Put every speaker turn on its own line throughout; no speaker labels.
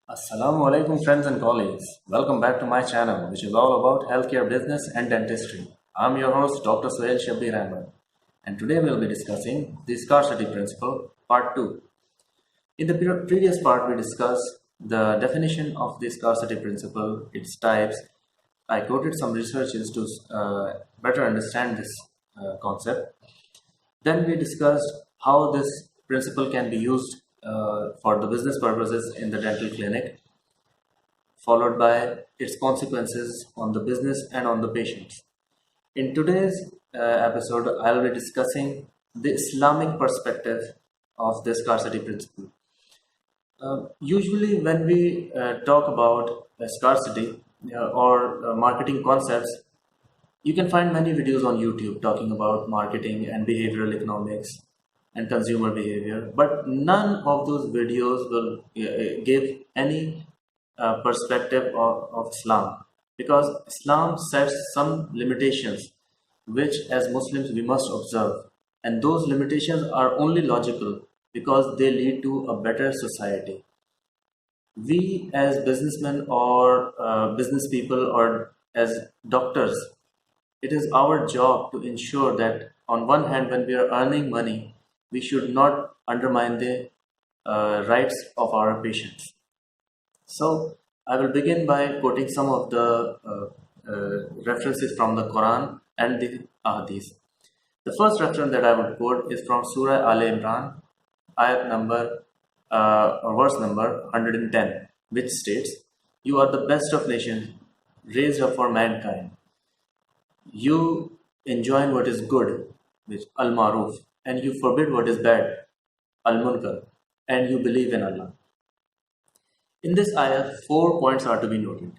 Asalamoalykum friends and colleagues. Welcome back to my channel, which is all about healthcare business and dentistry. I'm your host, Dr. Sohail Shabbir Ahmed, and today we'll be discussing the Scarcity Principle, Part 2. In the previous part, we discussed the definition of the Scarcity Principle, its types. I quoted some researches to better understand this concept. Then we discussed how this principle can be used for the business purposes in the dental clinic, followed by its consequences on the business and on the patients. In today's episode, I'll be discussing the Islamic perspective of the scarcity principle. Usually, when we talk about scarcity or marketing concepts, you can find many videos on YouTube talking about marketing and behavioral economics and consumer behavior, but none of those videos will give any perspective of Islam, because Islam sets some limitations which, as Muslims, we must observe, and those limitations are only logical because they lead to a better society. We, as businessmen or business people or as doctors, it is our job to ensure that, on one hand, when we are earning money, we should not undermine the rights of our patients. So, I will begin by quoting some of the references from the Quran and the Ahadith. The first reference that I would quote is from Surah Al Imran, ayat number or verse number 110, which states, "You are the best of nations, raised up for mankind. You enjoin what is good, which al maruf, and you forbid what is bad, al munkar, and you believe in Allah." In this ayah, 4 points are to be noted.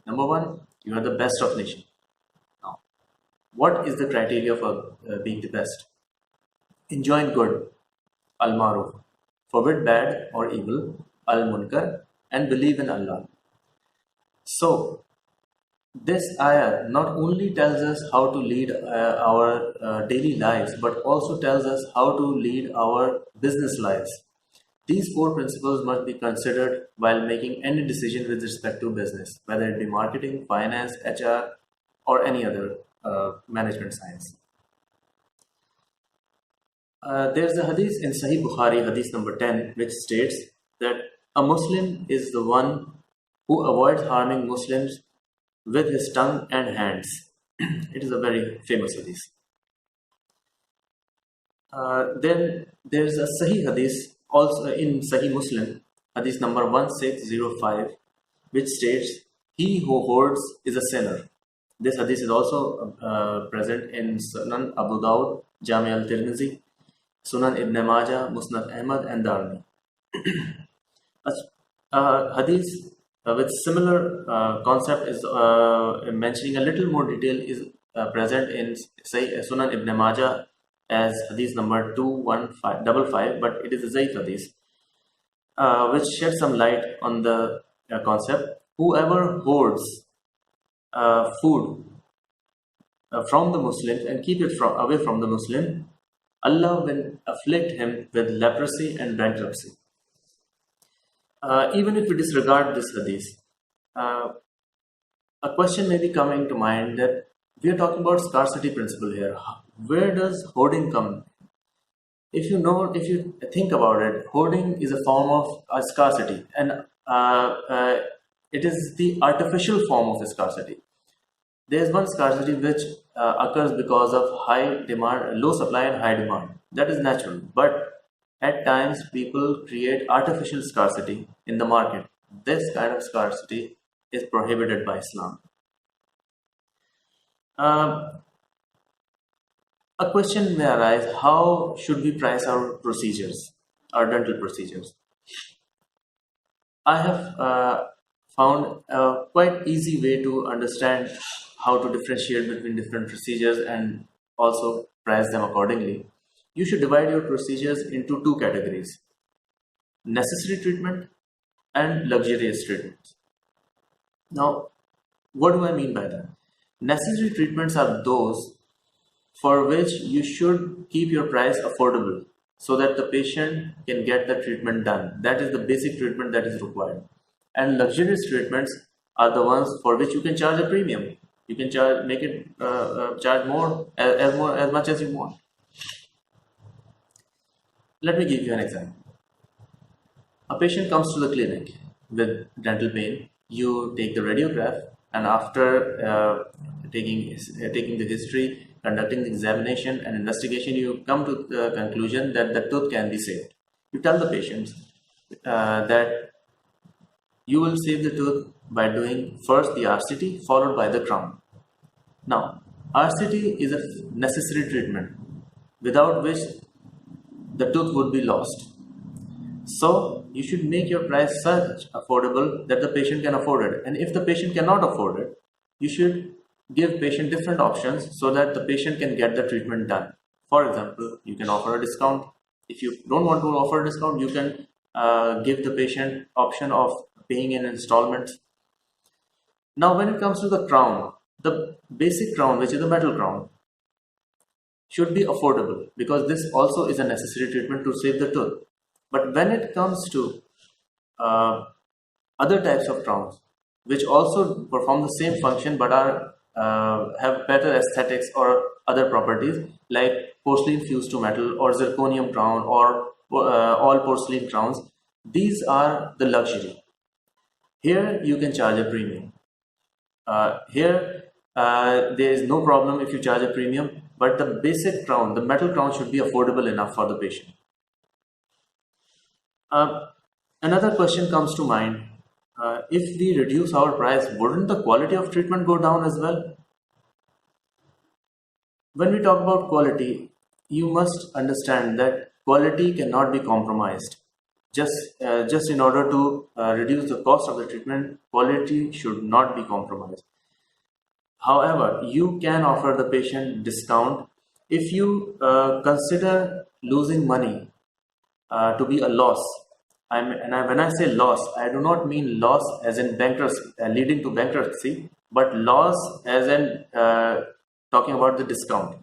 Number one, you are the best of nations. Now, what is the criteria for being the best? Enjoin good, al maruf, forbid bad or evil, al munkar, and believe in Allah. So, this ayah not only tells us how to lead our daily lives, but also tells us how to lead our business lives. These 4 principles must be considered while making any decision with respect to business, whether it be marketing, finance, HR, or any other management science. There's a hadith in Sahih Bukhari, hadith number 10, which states that a Muslim is the one who avoids harming Muslims with his tongue and hands. It is a very famous hadith. Then there's a Sahih hadith also in Sahih Muslim, hadith number 1605, which states, "He who hoards is a sinner." This hadith is also present in Sunan Abu Dawud, Jami al-Tirmizi, Sunan Ibn Majah, Musnad Ahmad, and Darmi. Hadith with similar concept is mentioning a little more detail is present in Sunan Ibn Majah as hadith number 2155, but it is a Zayd hadith, which sheds some light on the concept. Whoever hoards food from the Muslims and keep it away from the Muslim, Allah will afflict him with leprosy and bankruptcy. Even if we disregard this hadith, a question may be coming to mind that we are talking about scarcity principle here. Where does hoarding come? If you think about it, hoarding is a form of scarcity, and it is the artificial form of scarcity. There is one scarcity which occurs because of high demand, low supply and high demand. That is natural, but at times people create artificial scarcity in the market. This kind of scarcity is prohibited by Islam. A question may arise: how should we price our procedures, our dental procedures? I have found a quite easy way to understand how to differentiate between different procedures and also price them accordingly. You should divide your procedures into 2 categories: necessary treatment and luxurious treatments. Now, what do I mean by that? Necessary treatments are those for which you should keep your price affordable so that the patient can get the treatment done. That is the basic treatment that is required. And luxurious treatments are the ones for which you can charge a premium. You can make it charge as much as you want. Let me give you an example. A patient comes to the clinic with dental pain. You take the radiograph, and after taking the history, conducting the examination and investigation, you come to the conclusion that the tooth can be saved. You tell the patient that you will save the tooth by doing first the RCT followed by the crown. Now, RCT is a necessary treatment without which the tooth would be lost. So you should make your price such affordable that the patient can afford it. And if the patient cannot afford it, you should give patient different options so that the patient can get the treatment done. For example, you can offer a discount. If you don't want to offer a discount, you can give the patient option of paying in installments. Now, when it comes to the crown, the basic crown, which is a metal crown, should be affordable because this also is a necessary treatment to save the tooth. But when it comes to other types of crowns, which also perform the same function but are have better aesthetics or other properties, like porcelain fused to metal or zirconium crown or all porcelain crowns, these are the luxury. Here you can charge a premium. Here there is no problem if you charge a premium, but the basic crown, the metal crown, should be affordable enough for the patient. Another question comes to mind. If we reduce our price, wouldn't the quality of treatment go down as well? When we talk about quality, you must understand that quality cannot be compromised. Just in order to reduce the cost of the treatment, quality should not be compromised. However, you can offer the patient discount if you consider losing money to be a loss. When I say loss, I do not mean loss as in bankruptcy, leading to bankruptcy, but loss as in talking about the discount.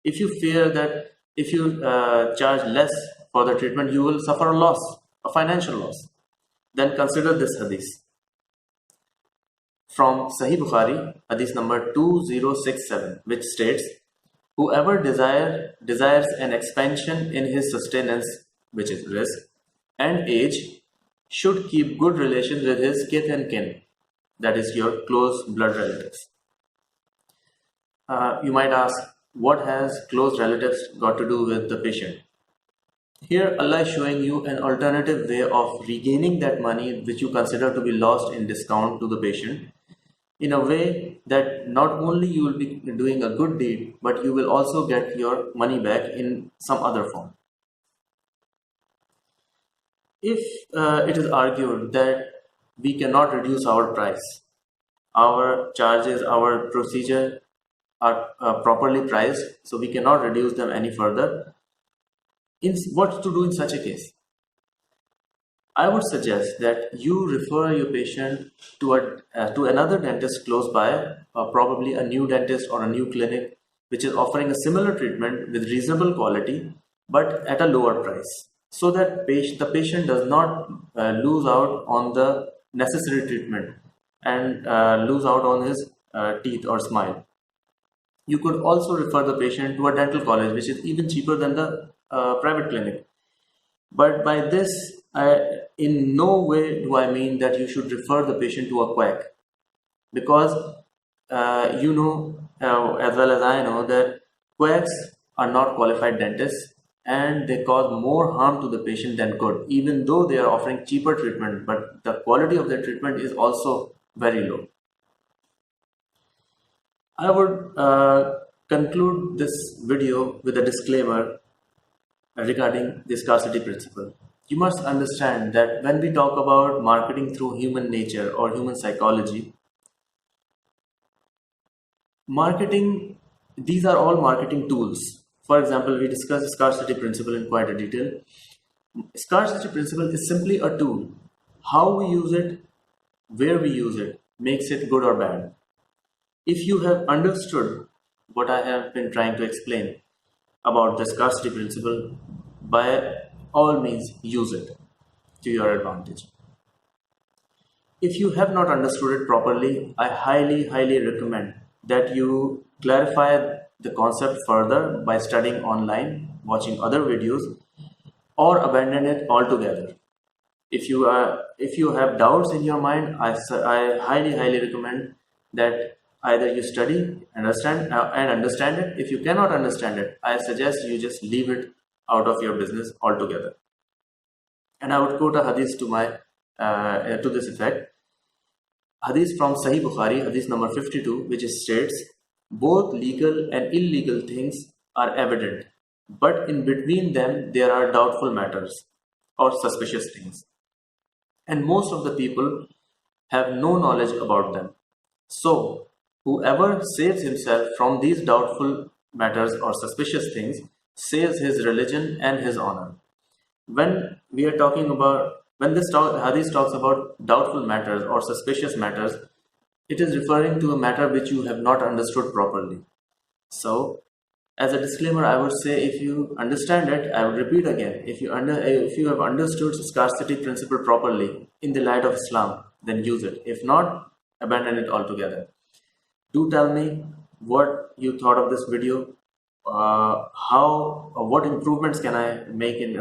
If you fear that if you charge less for the treatment, you will suffer a loss, a financial loss, then consider this hadith. From Sahih Bukhari, hadith number 2067, which states, whoever desires an expansion in his sustenance, which is risk, and age, should keep good relations with his kith and kin, that is your close blood relatives. You might ask, what has close relatives got to do with the patient? Here Allah is showing you an alternative way of regaining that money which you consider to be lost in discount to the patient, in a way that not only you will be doing a good deed, but you will also get your money back in some other form. If it is argued that we cannot reduce our price, our charges, our procedure are properly priced, so we cannot reduce them any further, what to do in such a case? I would suggest that you refer your patient to another dentist close by, probably a new dentist or a new clinic which is offering a similar treatment with reasonable quality but at a lower price, so that the patient does not lose out on the necessary treatment and lose out on his teeth or smile. You could also refer the patient to a dental college, which is even cheaper than the private clinic. But by this, in no way do I mean that you should refer the patient to a quack, because you know as well as I know that quacks are not qualified dentists and they cause more harm to the patient than good, even though they are offering cheaper treatment, but the quality of their treatment is also very low. I would conclude this video with a disclaimer regarding the scarcity principle. You must understand that when we talk about marketing through human nature or human psychology, these are all marketing tools. For example, we discussed the scarcity principle in quite a detail. Scarcity principle is simply a tool. How we use it, where we use it, makes it good or bad. If you have understood what I have been trying to explain about the scarcity principle, by all means use it to your advantage. If you have not understood it properly, I highly recommend that you clarify the concept further by studying online, watching other videos, or abandon it altogether. If you have doubts in your mind, I highly recommend that either you study, understand it. If you cannot understand it, I suggest you just leave it out of your business altogether. And I would quote a hadith to this effect. Hadith from Sahih Bukhari, hadith number 52, which states, both legal and illegal things are evident, but in between them there are doubtful matters or suspicious things. And most of the people have no knowledge about them. So, whoever saves himself from these doubtful matters or suspicious things saves his religion and his honor. When we are talking about, when hadith talks about doubtful matters or suspicious matters, it is referring to a matter which you have not understood properly. So, as a disclaimer, I would say, if you understand it, I would repeat again, if you have understood scarcity principle properly in the light of Islam, then use it. If not, abandon it altogether. Do tell me what you thought of this video. What improvements can I make in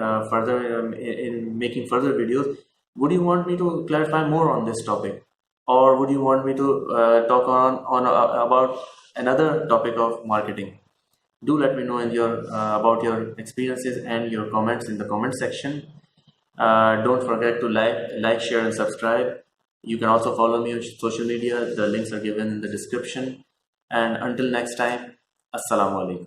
making further videos? Would you want me to clarify more on this topic, or would you want me to talk about another topic of marketing? Do let me know about your experiences and your comments in the comment section. Don't forget to like, share, and subscribe. You can also follow me on social media. The links are given in the description. And until next time, Asalamoalykum.